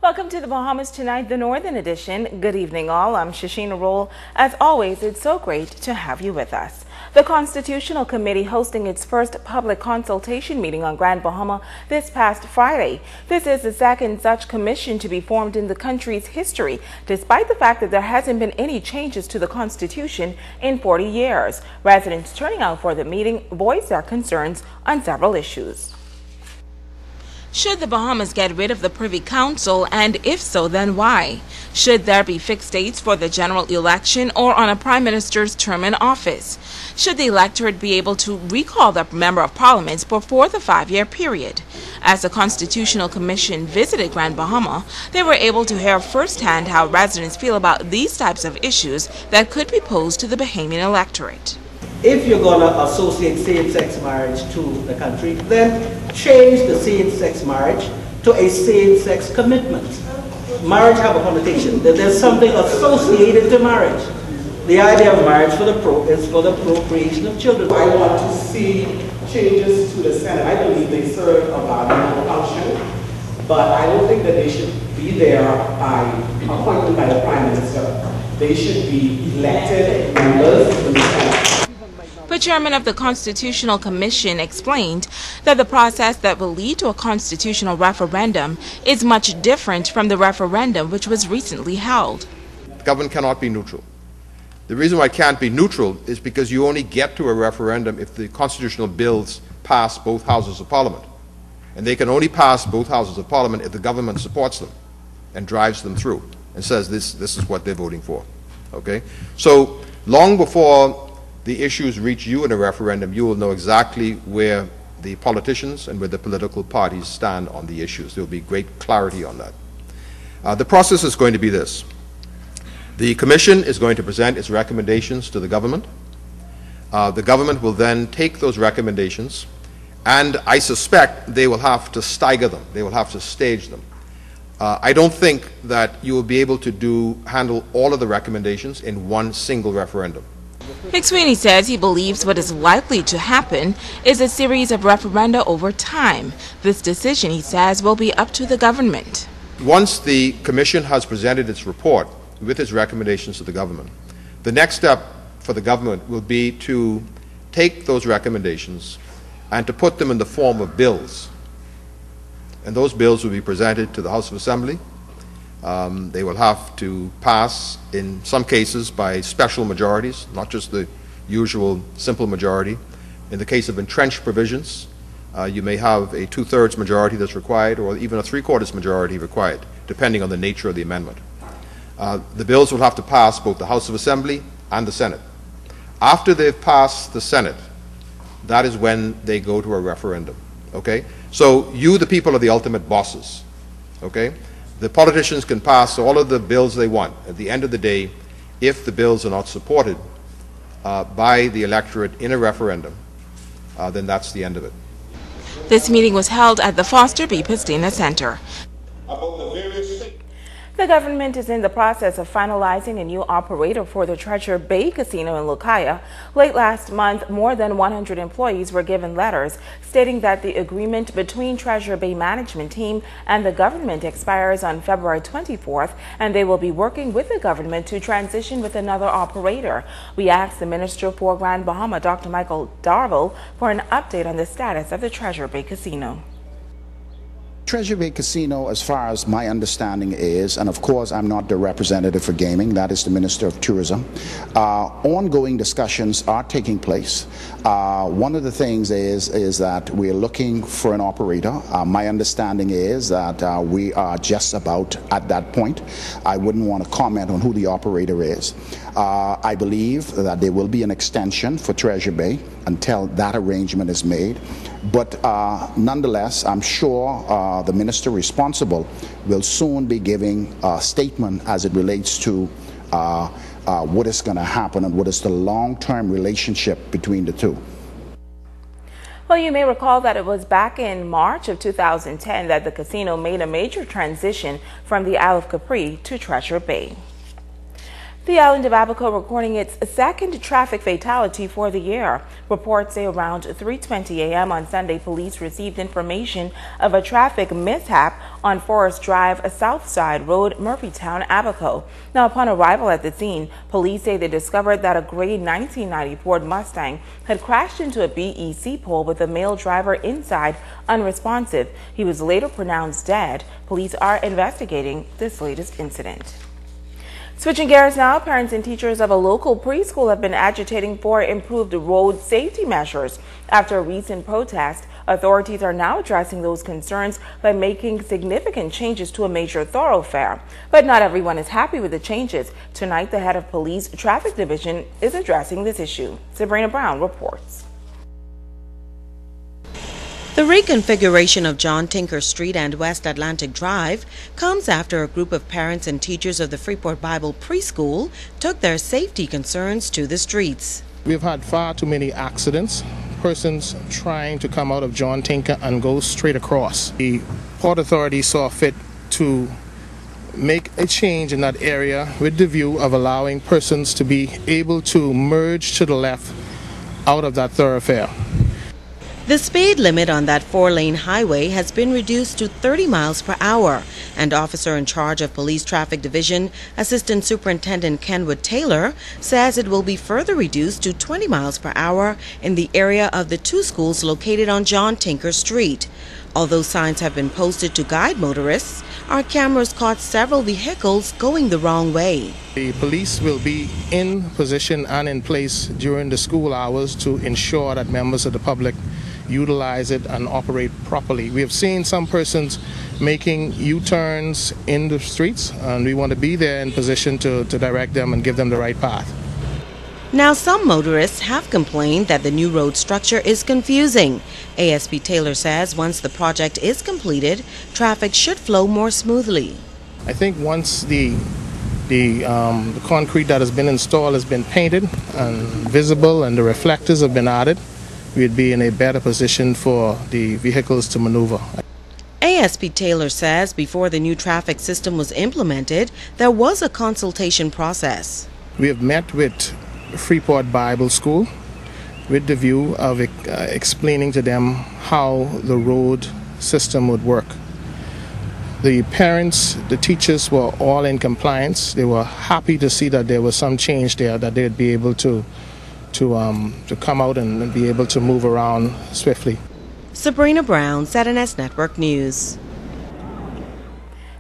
Welcome to the Bahamas Tonight, the Northern Edition. Good evening, all. I'm Shasheena Rolle. As always, it's so great to have you with us. The Constitutional Committee hosting its first public consultation meeting on Grand Bahama this past Friday. This is the second such commission to be formed in the country's history, despite the fact that there hasn't been any changes to the Constitution in 40 years. Residents turning out for the meeting voiced their concerns on several issues. Should the Bahamas get rid of the Privy Council, and if so, then why? Should there be fixed dates for the general election or on a Prime Minister's term in office? Should the electorate be able to recall the Member of Parliament before the 5-year period? As the Constitutional Commission visited Grand Bahama, they were able to hear firsthand how residents feel about these types of issues that could be posed to the Bahamian electorate. If you're going to associate same-sex marriage to the country, then change the same-sex marriage to a same-sex commitment. Marriage have a connotation. There's something associated to marriage. The idea of marriage is for the procreation of children. I want to see changes to the Senate. I believe they serve a valuable function, but I don't think that they should be there by appointment by the Prime Minister. They should be elected members of the Senate. The chairman of the Constitutional Commission explained that the process that will lead to a constitutional referendum is much different from the referendum which was recently held. The government cannot be neutral. The reason why it can't be neutral is because you only get to a referendum if the constitutional bills pass both houses of parliament. And they can only pass both houses of parliament if the government supports them and drives them through and says this is what they're voting for. Okay? So long before the issues reach you in a referendum, you will know exactly where the politicians and where the political parties stand on the issues. There will be great clarity on that. The process is going to be this. The Commission is going to present its recommendations to the government. The government will then take those recommendations, and I suspect they will have to stagger them. They will have to stage them. I don't think that you will be able to handle all of the recommendations in one single referendum. McSweeney says he believes what is likely to happen is a series of referenda over time. This decision, he says, will be up to the government. Once the Commission has presented its report with its recommendations to the government, the next step for the government will be to take those recommendations and to put them in the form of bills. And those bills will be presented to the House of Assembly. They will have to pass, in some cases, by special majorities, not just the usual simple majority. In the case of entrenched provisions, you may have a 2/3 majority that's required, or even a 3/4 majority required, depending on the nature of the amendment. The bills will have to pass both the House of Assembly and the Senate. After they've passed the Senate, that is when they go to a referendum. Okay? So you, the people, are the ultimate bosses. Okay? The politicians can pass all of the bills they want. At the end of the day, if the bills are not supported by the electorate in a referendum, then that's the end of it. This meeting was held at the Foster B. Pistina Center. The government is in the process of finalizing a new operator for the Treasure Bay Casino in Lucaya. Late last month, more than 100 employees were given letters stating that the agreement between Treasure Bay management team and the government expires on February 24th, and they will be working with the government to transition with another operator. We asked the Minister for Grand Bahama, Dr. Michael Darville, for an update on the status of the Treasure Bay Casino. Treasure Bay Casino, as far as my understanding is, and of course I'm not the representative for gaming, that is the Minister of Tourism, ongoing discussions are taking place. One of the things is that we're looking for an operator. My understanding is that we are just about at that point. I wouldn't want to comment on who the operator is. I believe that there will be an extension for Treasure Bay until that arrangement is made. But nonetheless, I'm sure the minister responsible will soon be giving a statement as it relates to what is going to happen and what is the long-term relationship between the two. Well, you may recall that it was back in March of 2010 that the casino made a major transition from the Isle of Capri to Treasure Bay. The island of Abaco recording its second traffic fatality for the year. Reports say around 3:20 a.m. on Sunday, police received information of a traffic mishap on Forest Drive, Southside Road, Murphytown, Abaco. Now, upon arrival at the scene, police say they discovered that a gray 1990 Ford Mustang had crashed into a BEC pole with a male driver inside unresponsive. He was later pronounced dead. Police are investigating this latest incident. Switching gears now, parents and teachers of a local preschool have been agitating for improved road safety measures. After a recent protest, authorities are now addressing those concerns by making significant changes to a major thoroughfare. But not everyone is happy with the changes. Tonight, the head of Police Traffic Division is addressing this issue. Sabrina Brown reports. The reconfiguration of John Tinker Street and West Atlantic Drive comes after a group of parents and teachers of the Freeport Bible Preschool took their safety concerns to the streets. We've had far too many accidents, persons trying to come out of John Tinker and go straight across. The Port Authority saw fit to make a change in that area with the view of allowing persons to be able to merge to the left out of that thoroughfare. The speed limit on that four-lane highway has been reduced to 30 miles per hour, and officer in charge of Police Traffic Division, Assistant Superintendent Kenwood Taylor, says it will be further reduced to 20 miles per hour in the area of the two schools located on John Tinker Street. Although signs have been posted to guide motorists, our cameras caught several vehicles going the wrong way. The police will be in position and in place during the school hours to ensure that members of the public utilize it and operate properly. We have seen some persons making U-turns in the streets, and we want to be there in position to direct them and give them the right path. Now, some motorists have complained that the new road structure is confusing. ASP Taylor says once the project is completed, traffic should flow more smoothly. I think once the concrete that has been installed has been painted and visible and the reflectors have been added, we'd be in a better position for the vehicles to maneuver. ASP Taylor says before the new traffic system was implemented, there was a consultation process. We have met with Freeport Bible School with the view of explaining to them how the road system would work. The parents, the teachers were all in compliance. They were happy to see that there was some change there, that they'd be able to come out and be able to move around swiftly. Sabrina Brown, ZNS Network News.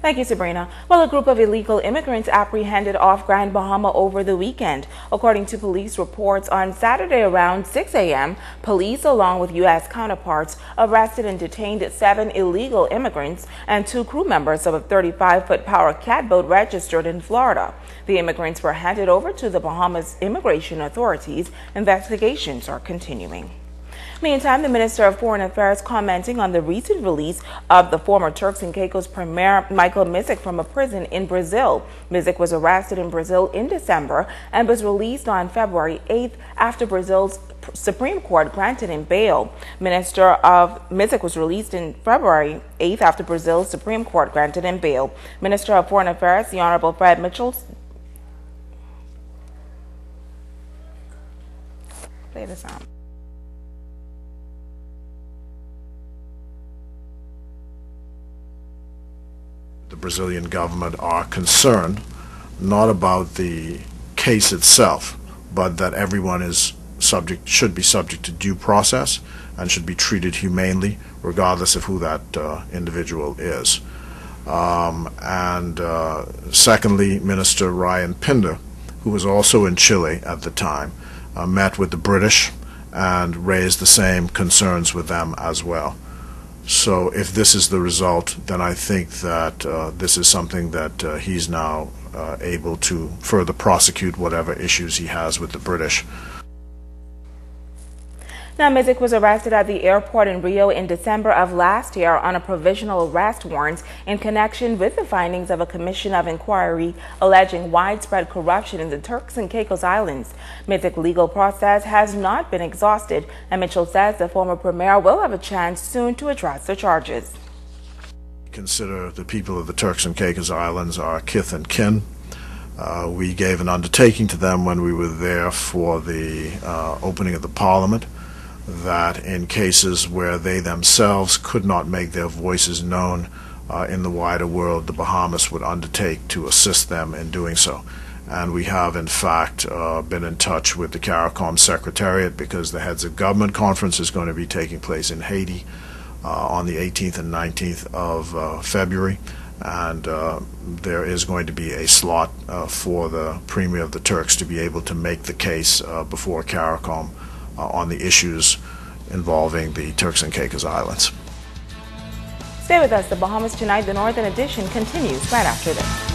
Thank you, Sabrina. Well, a group of illegal immigrants apprehended off Grand Bahama over the weekend. According to police reports, on Saturday around 6 a.m., police, along with U.S. counterparts, arrested and detained 7 illegal immigrants and 2 crew members of a 35-foot power catboat registered in Florida. The immigrants were handed over to the Bahamas immigration authorities. Investigations are continuing. Meantime, the Minister of Foreign Affairs commenting on the recent release of the former Turks and Caicos Premier Michael Misic from a prison in Brazil. Misic was arrested in Brazil in December and was released on February 8th after Brazil's Supreme Court granted him bail. Misic was released in February 8th after Brazil's Supreme Court granted him bail. Minister of Foreign Affairs, the Honorable Fred Mitchell. Play the sound. The Brazilian government are concerned not about the case itself, but that everyone should be subject to due process and should be treated humanely, regardless of who that individual is. Secondly, Minister Ryan Pinder, who was also in Chile at the time, met with the British and raised the same concerns with them as well. So if this is the result, then I think that this is something that he's now able to further prosecute whatever issues he has with the British. Now, Misic was arrested at the airport in Rio in December of last year on a provisional arrest warrant in connection with the findings of a commission of inquiry alleging widespread corruption in the Turks and Caicos Islands. Misic's legal process has not been exhausted, and Mitchell says the former premier will have a chance soon to address the charges. Consider the people of the Turks and Caicos Islands our kith and kin. We gave an undertaking to them when we were there for the opening of the Parliament that in cases where they themselves could not make their voices known in the wider world, the Bahamas would undertake to assist them in doing so. And we have, in fact, been in touch with the CARICOM Secretariat because the Heads of Government Conference is going to be taking place in Haiti on the 18th and 19th of February. And there is going to be a slot for the Premier of the Turks to be able to make the case before CARICOM on the issues involving the Turks and Caicos Islands. Stay with us. The Bahamas Tonight, the Northern Edition, continues right after this.